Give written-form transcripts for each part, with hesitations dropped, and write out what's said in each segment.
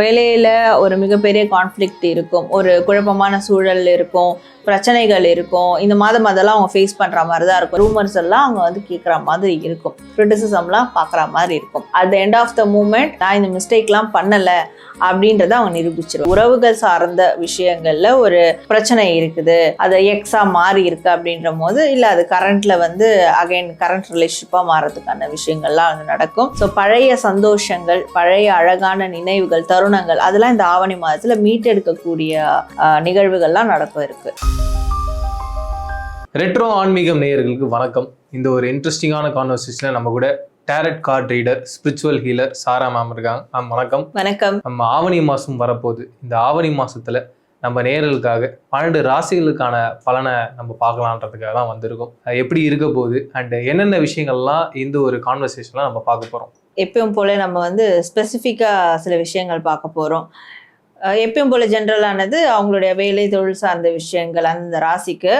வேலையில் ஒரு மிகப்பெரிய கான்ஃப்ளிக்ட் இருக்கும், ஒரு குழப்பமான சூழல் இருக்கும், பிரச்சனைகள் இருக்கும். இந்த மாதம் அதெல்லாம் அவங்க ஃபேஸ் பண்ணுற மாதிரி தான் இருக்கும். ரூமர்ஸ் எல்லாம் அவங்க வந்து கேட்குற மாதிரி இருக்கும், கிரிட்டிசிசம்லாம் பார்க்குற மாதிரி இருக்கும். At the end of the moment நான் இந்த மிஸ்டேக்லாம் பண்ணலை அப்படின்றத அவங்க நிரூபிச்சிடும். உறவுகள் சார்ந்த விஷயங்களில் ஒரு பிரச்சனை இருக்குது, அது எக்ஸாக மாறி இருக்கு அப்படின்ற போது இல்லை அது கரண்ட்டில் வந்து அகைன் கரண்ட் ரிலேஷன்ஷிப்பாக மாறதுக்கான விஷயங்கள்லாம் வந்து நடக்கும். ஸோ பழைய சந்தோஷங்கள், பழைய அழகான நினைவுகள், தருணங்கள் அதெல்லாம் இந்த ஆவணி மாதத்துல மீட்டெடுக்கக்கூடிய நிகழ்வுகள்லாம் நடக்க இருக்கு. ரெட்ரோ ஆன்மீகம் நேயர்களுக்கு வணக்கம். இந்த ஒரு இன்ட்ரெஸ்டிங்கான கான்வர்சேஷன்ல நம்ம கூட tarot card reader, spiritual healer Sara ma'am இருக்காங்க. மேம் வணக்கம். வணக்கம். நம்ம ஆவணி மாசம் வரப்போகுது. இந்த ஆவணி மாசத்துல நம்ம நேயர்களுக்காக 12 ராசிகளுக்கான பலனை நம்ம பார்க்கலான்றதுக்காக தான் வந்திருக்கோம். எப்படி இருக்க போகுது அண்ட் என்னென்ன விஷயங்கள்லாம் இந்த ஒரு கான்வர்சேஷன்ல நம்ம பார்க்க போறோம். எப்பயும் போல நம்ம வந்து ஸ்பெசிஃபிக்காக சில விஷயங்கள் பார்க்க போகிறோம். எப்பயும் போல ஜென்ரலானது அவங்களுடைய வேலை தொழில் சார்ந்த விஷயங்கள், அந்த ராசிக்கு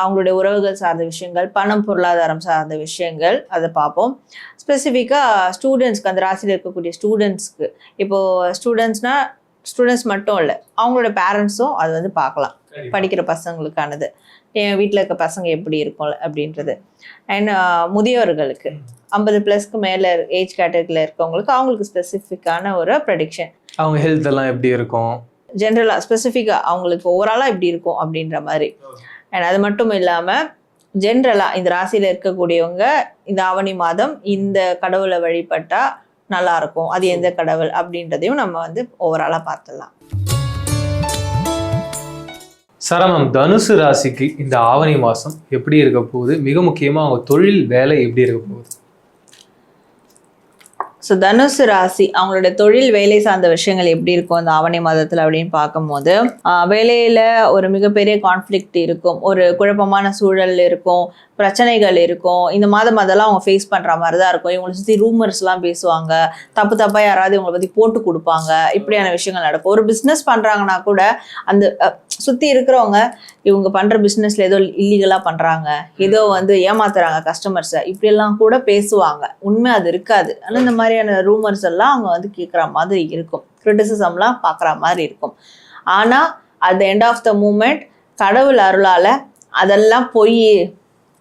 அவங்களுடைய உறவுகள் சார்ந்த விஷயங்கள், பணம் பொருளாதாரம் சார்ந்த விஷயங்கள் அதை பார்ப்போம். ஸ்பெசிஃபிக்காக ஸ்டூடெண்ட்ஸ்க்கு, அந்த ராசியில் இருக்கக்கூடிய ஸ்டூடெண்ட்ஸ்க்கு, இப்போது ஸ்டூடெண்ட்ஸ் மட்டும் இல்லை, அவங்களோட பேரண்ட்ஸும் அது வந்து பார்க்கலாம். படிக்கிற பசங்களுக்கானது, என் வீட்டில் இருக்க பசங்க எப்படி இருக்கும் அப்படின்றது. அண்ட் முதியோர்களுக்கு 50+ மேலே ஏஜ் கேட்டகரியில் இருக்கவங்களுக்கு அவங்களுக்கு ஸ்பெசிஃபிக்கான ஒரு ப்ரெடிக்ஷன், அவங்க ஹெல்த் எல்லாம் எப்படி இருக்கும், ஜென்ரலாக ஸ்பெசிஃபிக்காக அவங்களுக்கு ஓவராலாக எப்படி இருக்கும் அப்படின்ற மாதிரி. அண்ட் அது மட்டும் இல்லாமல் ஜென்ரலாக இந்த ராசியில் இருக்கக்கூடியவங்க இந்த ஆவணி மாதம் இந்த கடவுளை வழிபட்டா நல்லா இருக்கும், அது எந்த கடவுள் அப்படின்றதையும் நம்ம வந்து ஓவராலாக பார்த்துடலாம். சரமம், தனுசு ராசிக்கு இந்த ஆவணி மாதம் எப்படி இருக்க போகுது? மிக முக்கியமாக அவங்க தொழில் வேலை எப்படி இருக்க போகுது? ஸோ தனுசு ராசி அவங்களோட தொழில் வேலை சார்ந்த விஷயங்கள் எப்படி இருக்கும் இந்த ஆவணி மாதத்தில் அப்படின்னு பார்க்கும்போது, வேலையில் ஒரு மிகப்பெரிய கான்ஃப்ளிக்ட் இருக்கும், ஒரு குழப்பமான சூழல் இருக்கும், பிரச்சனைகள் இருக்கும். இந்த மாதம் அதெல்லாம் அவங்க ஃபேஸ் பண்ணுற மாதிரி தான் இருக்கும். இவங்களை சுற்றி ரூமர்ஸ்லாம் பேசுவாங்க, தப்பாக யாராவது இவங்களை பற்றி போட்டு கொடுப்பாங்க, இப்படியான விஷயங்கள் நடக்கும். ஒரு பிஸ்னஸ் பண்ணுறாங்கன்னா கூட அந்த சுற்றி இருக்கிறவங்க இவங்க பண்ணுற பிஸ்னஸில் ஏதோ இல்லீகலாக பண்ணுறாங்க, ஏதோ வந்து ஏமாத்துறாங்க கஸ்டமர்ஸை, இப்படியெல்லாம் கூட பேசுவாங்க. உண்மை அது இருக்காது. ஆனால் இந்த மாதிரியான ரூமர்ஸ் எல்லாம் அவங்க வந்து கேட்குற மாதிரி இருக்கும், கிரிட்டிசிசம்லாம் பார்க்குற மாதிரி இருக்கும். ஆனால் at the end of the moment கடவுள் அருளால் அதெல்லாம் போய்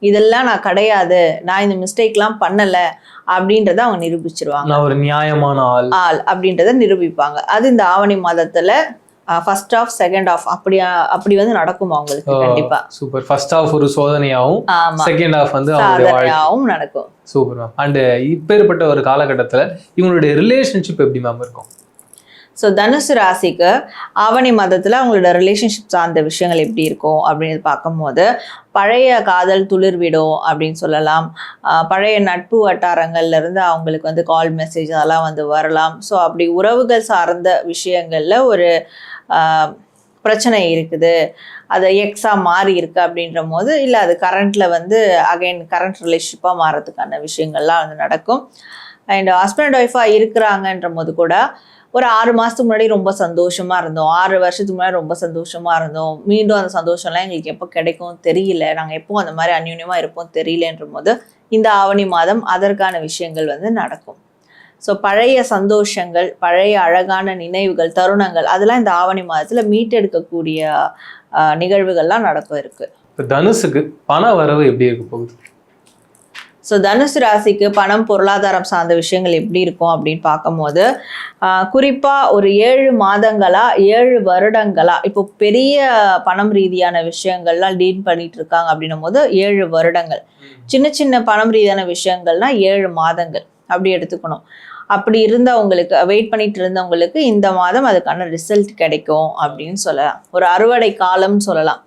இதெல்லாம் நான் கிடையாது, நான் இந்த மிஸ்டேக்லாம் பண்ணலை அப்படின்றத அவங்க நிரூபிச்சிருவாங்க. நான் ஒரு நியாயமான ஆள் அப்படின்றத நிரூபிப்பாங்க. அது இந்த ஆவணி மாதத்துல ஃபர்ஸ்ட் ஆஃப் செகண்ட் ஆஃப் அப்படி வந்து நடக்கும் அவங்களுக்கு. கண்டிப்பா சூப்பர். ஃபர்ஸ்ட் ஆஃப் ஒரு சோதனையாகவும், செகண்ட் ஆஃப் வந்து சாதனையாகவும் நடக்கும். Super ma'am. அண்ட் இப்பேற்பட்ட ஒரு காலகட்டத்துல இவங்களுடைய ரிலேஷன்ஷிப் எப்படி மேம் இருக்கும்? ஸோ தனுசு ராசிக்கு ஆவணி மாதத்தில் அவங்களோட ரிலேஷன்ஷிப் சார்ந்த விஷயங்கள் எப்படி இருக்கும் அப்படின்னு பார்க்கும்போது, பழைய காதல் துளிர்விடும் அப்படின்னு சொல்லலாம். பழைய நட்பு வட்டாரங்கள்லேருந்து அவங்களுக்கு வந்து கால் மெசேஜ் அதெல்லாம் வந்து வரலாம். ஸோ அப்படி உறவுகள் சார்ந்த விஷயங்களில் ஒரு பிரச்சனை இருக்குது, அது எக்ஸாக மாறி இருக்கு அப்படின்ற போது இல்லை அது கரண்ட்டில் வந்து அகைன் கரண்ட் ரிலேஷன்ஷிப்பாக மாறதுக்கான விஷயங்கள்லாம் வந்து நடக்கும். அண்ட் ஹஸ்பண்ட் அண்ட் ஒய்ஃபாக இருக்கிறாங்கன்ற போது கூட ஒரு 6 மாதத்துக்கு முன்னாடி ரொம்ப சந்தோஷமாக இருந்தோம், 6 வருஷத்துக்கு முன்னாடி ரொம்ப சந்தோஷமாக இருந்தோம், மீண்டும் அந்த சந்தோஷம்லாம் எங்களுக்கு எப்போ கிடைக்கும் தெரியல, நாங்கள் எப்போ அந்த மாதிரி அந்யூன்யமாக இருப்போம் தெரியலன்ற போது இந்த ஆவணி மாதம் அதற்கான விஷயங்கள் வந்து நடக்கும். ஸோ பழைய சந்தோஷங்கள், பழைய அழகான நினைவுகள், தருணங்கள் அதெல்லாம் இந்த ஆவணி மாதத்தில் மீட்டெடுக்கக்கூடிய நிகழ்வுகள்லாம் நடக்க இருக்கு. தனுசுக்கு பண வரவு எப்படி இருக்க போகுது? ஸோ தனுசு ராசிக்கு பணம் பொருளாதாரம் சார்ந்த விஷயங்கள் எப்படி இருக்கும் அப்படின்னு பார்க்கும்போது, குறிப்பாக ஒரு 7 மாதங்களா 7 வருடங்களா இப்போ பெரிய பணம் ரீதியான விஷயங்கள்லாம் டீல் பண்ணிட்டு இருக்காங்க அப்படின்னும் போது 7 வருடங்கள், சின்ன சின்ன பணம் ரீதியான விஷயங்கள்னா 7 மாதங்கள் அப்படி எடுத்துக்கணும். அப்படி இருந்தவங்களுக்கு, வெயிட் பண்ணிட்டு இருந்தவங்களுக்கு இந்த மாதம் அதுக்கான ரிசல்ட் கிடைக்கும் அப்படின்னு சொல்லலாம். ஒரு அறுவடை காலம்னு சொல்லலாம்.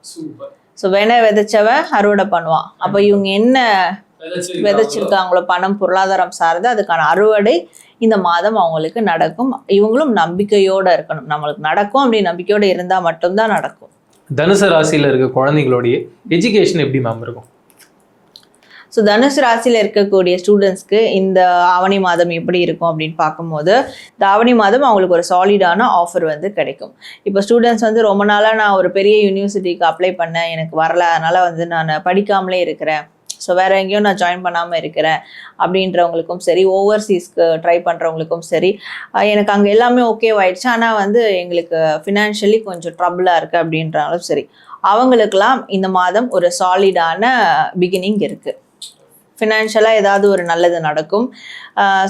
ஸோ விதைச்சவன் அறுவடை பண்ணுவான். அப்போ இவங்க என்ன விதைச்சிருக்காங்களோ பணம் பொருளாதாரம் சார்ந்து அதுக்கான அறுவடை இந்த மாதம் அவங்களுக்கு நடக்கும். இவங்களும் நம்பிக்கையோட இருக்கணும், நம்மளுக்கு நடக்கும் அப்படி நம்பிக்கையோட இருந்தா மட்டும்தான் நடக்கும். தனுசு ராசியில இருக்க குழந்தைகளுடைய எஜுகேஷன் எப்படி மேம் இருக்கும்? ஸோ தனுசு ராசியில் இருக்கக்கூடிய ஸ்டூடெண்ட்ஸ்க்கு இந்த ஆவணி மாதம் எப்படி இருக்கும் அப்படின்னு பார்க்கும்போது, இந்த ஆவணி மாதம் அவங்களுக்கு ஒரு சாலிடான ஆஃபர் வந்து கிடைக்கும். இப்போ ஸ்டூடெண்ட்ஸ் வந்து ரொம்ப நாளாக நான் ஒரு பெரிய யூனிவர்சிட்டிக்கு அப்ளை பண்ணேன், எனக்கு வரல, அதனால் வந்து நான் படிக்காமலே இருக்கிறேன், ஸோ வேறு எங்கேயும் நான் ஜாயின் பண்ணாமல் இருக்கிறேன் அப்படின்றவங்களுக்கும் சரி, ஓவர்சீஸ்க்கு ட்ரை பண்ணுறவங்களுக்கும் சரி, எனக்கு அங்கே எல்லாமே ஓகேவாயிடுச்சு, ஆனால் வந்து எங்களுக்கு ஃபினான்ஷியலி கொஞ்சம் ட்ரபிளாக இருக்குது அப்படின்றாலும் சரி, அவங்களுக்கெல்லாம் இந்த மாதம் ஒரு சாலிடான பிகினிங் இருக்குது. ஃபினான்ஷியலாக ஏதாவது ஒரு நல்லது நடக்கும்.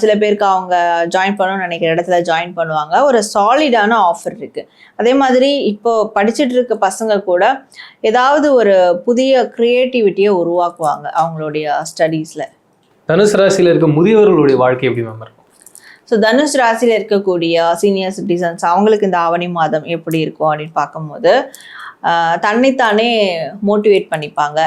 சில பேருக்கு அவங்க ஜாயின் பண்ணணும்னு நினைக்கிற இடத்துல ஜாயின் பண்ணுவாங்க. ஒரு சாலிடான ஆஃபர் இருக்குது. அதே மாதிரி இப்போ படிச்சுட்டு இருக்க பசங்க கூட ஏதாவது ஒரு புதிய க்ரியேட்டிவிட்டியை உருவாக்குவாங்க அவங்களுடைய ஸ்டடீஸில். தனுசு ராசியில் இருக்க முதியவர்களுடைய வாழ்க்கை எப்படி மேம் இருக்கும்? ஸோ தனுஷ் ராசியில் இருக்கக்கூடிய சீனியர் சிட்டிசன்ஸ் அவங்களுக்கு இந்த ஆவணி மாதம் எப்படி இருக்கும் அப்படின்னு பார்க்கும்போது, தன்னைத்தானே மோட்டிவேட் பண்ணிப்பாங்க,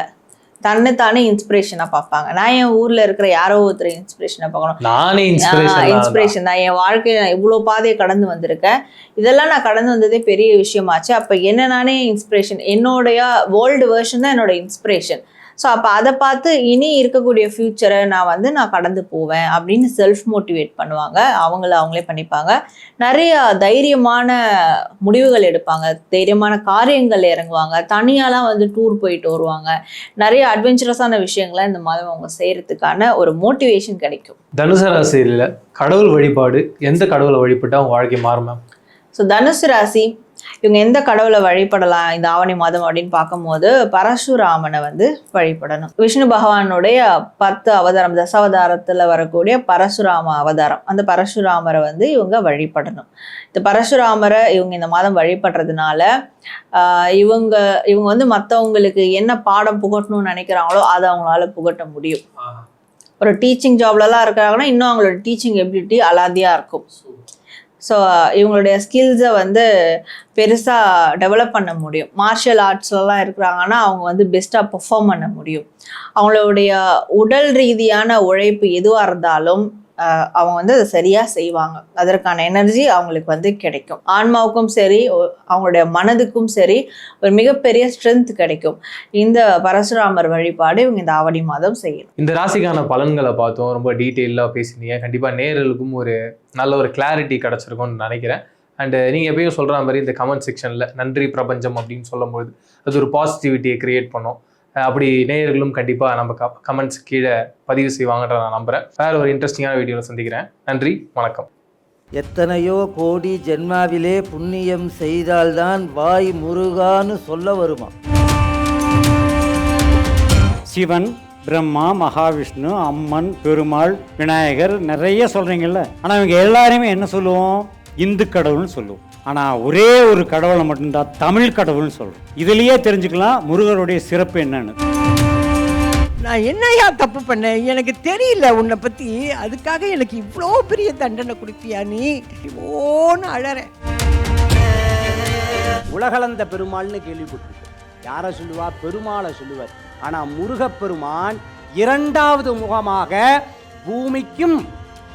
தன்னைத்தானே இன்ஸ்பிரேஷனாக பார்ப்பாங்க. நான் என் ஊரில் இருக்கிற யாரோ ஒருத்தர் இன்ஸ்பிரேஷனாக பார்க்கணும், நானே இன்ஸ்பிரேஷன் தான். என் வாழ்க்கையில் நான் இவ்வளோ பாதையை கடந்து வந்திருக்கேன், இதெல்லாம் நான் கடந்து வந்ததே பெரிய விஷயமாச்சு. அப்போ என்ன நானே இன்ஸ்பிரேஷன், என்னுடைய வேர்ல்டு வெர்ஷன் தான் என்னோட இன்ஸ்பிரேஷன். ஸோ அப்போ அதை பார்த்து இனி இருக்கக்கூடிய ஃப்யூச்சரை நான் கடந்து போவேன் அப்படின்னு செல்ஃப் மோட்டிவேட் பண்ணுவாங்க. அவங்களே பண்ணிப்பாங்க. நிறைய தைரியமான முடிவுகள் எடுப்பாங்க, தைரியமான காரியங்கள் இறங்குவாங்க, தனியாலாம் டூர் போயிட்டு வருவாங்க. நிறைய அட்வென்ச்சரஸான விஷயங்களை இந்த மாதம் அவங்க செய்யறதுக்கான ஒரு மோட்டிவேஷன் கிடைக்கும். தனுசு ராசியில் கடவுள் வழிபாடு, எந்த கடவுளை வழிபட்டால் அவங்க வாழ்க்கை மாறும் மேம்? ஸோ தனுசு ராசி இவங்க எந்த கடவுளை வழிபடலாம் இந்த ஆவணி மாதம் அப்படின்னு பார்க்கும்போது, பரசுராமனை வழிபடணும். விஷ்ணு பகவானுடைய 10 அவதாரம், தசாவதாரத்தில் வரக்கூடிய பரசுராம அவதாரம், அந்த பரசுராமரை இவங்க வழிபடணும். இந்த பரசுராமரை இவங்க இந்த மாதம் வழிபடுறதுனால இவங்க மற்றவங்களுக்கு என்ன பாடம் புகட்டணும்னு நினைக்கிறாங்களோ அதை அவங்களால புகட்ட முடியும். ஒரு டீச்சிங் ஜாப்லலாம் இருக்கிறாங்கன்னா இன்னும் அவங்களோட டீச்சிங் எபிலிட்டி அலாதியாக இருக்கும். ஸோ இவங்களுடைய ஸ்கில்ஸை பெருசாக டெவலப் பண்ண முடியும். மார்ஷியல் ஆர்ட்ஸ்லாம் இருக்கிறாங்கன்னா அவங்க பெஸ்ட்டாக பெர்ஃபார்ம் பண்ண முடியும். அவங்களுடைய உடல் ரீதியான உழைப்பு எதுவாக இருந்தாலும் அவங்க அதை சரியாக செய்வாங்க. அதற்கான எனர்ஜி அவங்களுக்கு கிடைக்கும். ஆன்மாவுக்கும் சரி, அவங்களுடைய மனதுக்கும் சரி ஒரு மிகப்பெரிய ஸ்ட்ரென்த் கிடைக்கும். இந்த பரசுராமர் வழிபாடு இவங்க இந்த ஆவணி மாதம் செய்யணும். இந்த ராசிக்கான பலன்களை பார்த்தோம், ரொம்ப டீட்டெயிலாக பேசினீங்க. கண்டிப்பாக நேயர்களுக்கும் ஒரு நல்ல ஒரு கிளாரிட்டி கிடச்சிருக்கும்னு நினைக்கிறேன். அண்டு நீங்கள் எப்பயும் சொல்கிற மாதிரி இந்த கமெண்ட் செக்ஷனில் நன்றி பிரபஞ்சம் அப்படின்னு சொல்லும்போது அது ஒரு பாசிட்டிவிட்டியை க்ரியேட் பண்ணும். அப்படி நேயர்களும் கண்டிப்பாக நம்ம கமெண்ட்ஸ் கீழே பதிவு செய்வாங்கன்ற நான் நம்புகிறேன். வேறு ஒரு இன்ட்ரெஸ்டிங்கான வீடியோவில் சந்திக்கிறேன். நன்றி, வணக்கம். எத்தனையோ கோடி ஜென்மாவிலே புண்ணியம் செய்தால்தான் வாய் முருகான்னு சொல்ல வருமா. சிவன், பிரம்மா, மகாவிஷ்ணு, அம்மன், பெருமாள், விநாயகர் நிறைய சொல்கிறீங்கல்ல. ஆனால் இவங்க எல்லாருமே என்ன சொல்லுவோம்? இந்து கடவுள்னு சொல்லுவோம். ஆனால் ஒரே ஒரு கடவுளை மட்டும்தான் தமிழ் கடவுள்னு சொல்கிறோம். இதுலேயே தெரிஞ்சுக்கலாம் முருகருடைய சிறப்பு என்னன்னு. நான் என்னையா தப்பு பண்ணேன்? எனக்கு தெரியல உன்னை பற்றி, அதுக்காக எனக்கு இவ்வளோ பெரிய தண்டனை கொடுத்தியா நீ? ஓன்னு அழறேன். உலகளந்த பெருமாள்னு கேள்விப்பட்டிருக்கோம். யாரை சொல்லுவா? பெருமாளை சொல்லுவார். ஆனால் முருகப்பெருமான் 2வது முகமாக பூமிக்கும்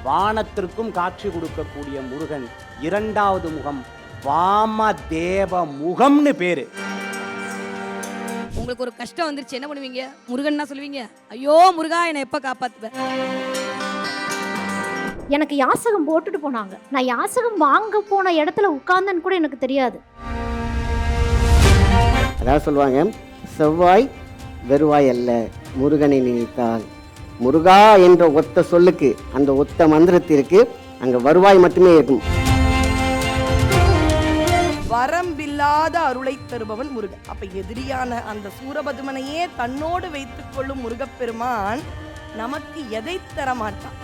வானத்திற்கும் காட்சி கொடுக்கக்கூடிய முருகன் 2வது முகம் வாமதேவ முகம்னு பேரு. உங்களுக்கு ஒரு கஷ்டம் வந்துருச்சு, என்ன பண்ணுவீங்க? முருகன்னா சொல்லுவீங்க, ஐயோ முருகா என்னை எப்ப காப்பாத்துவ? எனக்கு யாசகம் போட்டுட்டு போனாங்க. நான் யாசகம் வாங்க போன இடத்துல உட்கார்ந்தேன்னு கூட எனக்கு தெரியாது. அதாவது சொல்லுவாங்க, செவ்வாய் வெறுவாய் அல்ல, முருகனை நினைத்தால். முருகா என்ற ஒத்த சொல்லுக்கு, அந்த ஒத்த மந்திரத்திற்கு அங்க வருவாய் மட்டுமே இருக்கும். வரம்பில்லாத அருளை தருபவன் முருகன். அப்ப எதிரியான அந்த சூரபதுமனையே தன்னோடு வைத்துக் கொள்ளும் முருகப்பெருமான் நமக்கு எதை தர மாட்டான்?